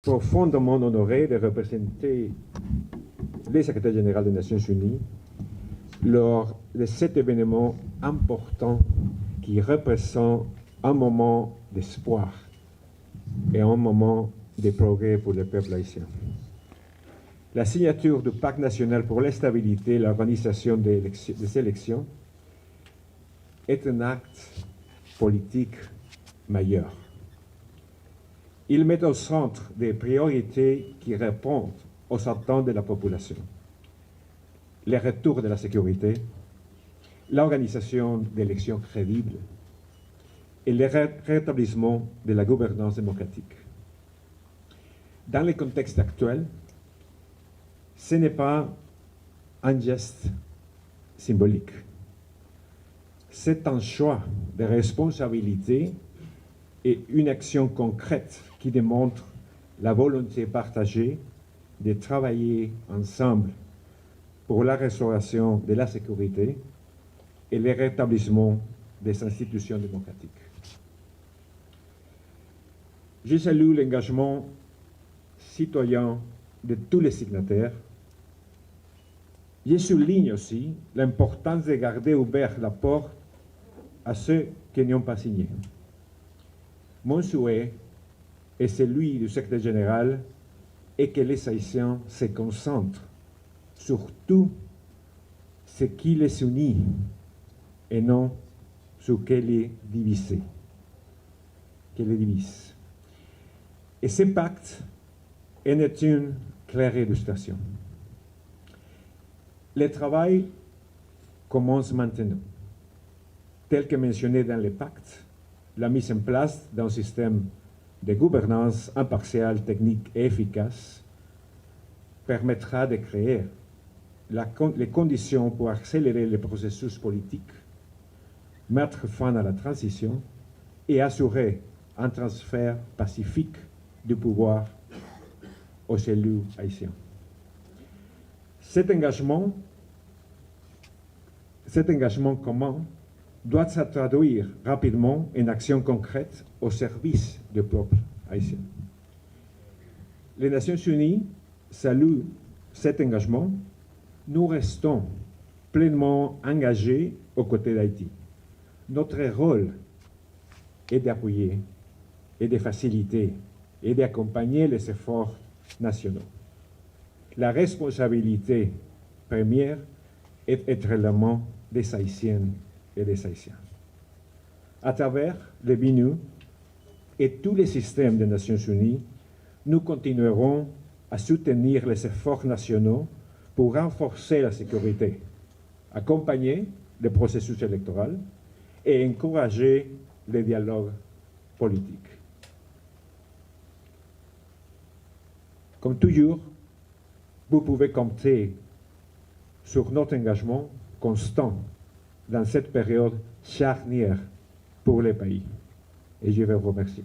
Profondément honoré de représenter le secrétaire général des Nations Unies lors de cet événement important qui représente un moment d'espoir et un moment de progrès pour le peuple haïtien. La signature du Pacte national pour la stabilité et l'organisation des élections est un acte politique majeur. Il met au centre des priorités qui répondent aux attentes de la population. Le retour de la sécurité, l'organisation d'élections crédibles et le rétablissement de la gouvernance démocratique. Dans le contexte actuel, ce n'est pas un geste symbolique. C'est un choix de responsabilité et une action concrète qui démontre la volonté partagée de travailler ensemble pour la restauration de la sécurité et le rétablissement des institutions démocratiques. Je salue l'engagement citoyen de tous les signataires. Je souligne aussi l'importance de garder ouverte la porte à ceux qui n'ont pas signé. Mon souhait et celui du secrétaire général est que les Haïtiens se concentrent sur tout ce qui les unit et non sur ce qui les divise. Et ce pacte en est une claire illustration. Le travail commence maintenant. Tel que mentionné dans le pacte, la mise en place d'un système de gouvernance impartiale, technique et efficace permettra de créer les conditions pour accélérer le processus politique, mettre fin à la transition et assurer un transfert pacifique du pouvoir aux élus haïtiens. Cet engagement commun doit se traduire rapidement en actions concrètes au service du peuple haïtien. Les Nations Unies saluent cet engagement. Nous restons pleinement engagés aux côtés d'Haïti. Notre rôle est d'appuyer et de faciliter et d'accompagner les efforts nationaux. La responsabilité première est être l'élément des Haïtiennes et des Haïtiens. À travers le BNU et tous les systèmes des Nations Unies, nous continuerons à soutenir les efforts nationaux pour renforcer la sécurité, accompagner le processus électoral et encourager le dialogue politique. Comme toujours, vous pouvez compter sur notre engagement constant dans cette période charnière pour les pays. Et je vous remercie.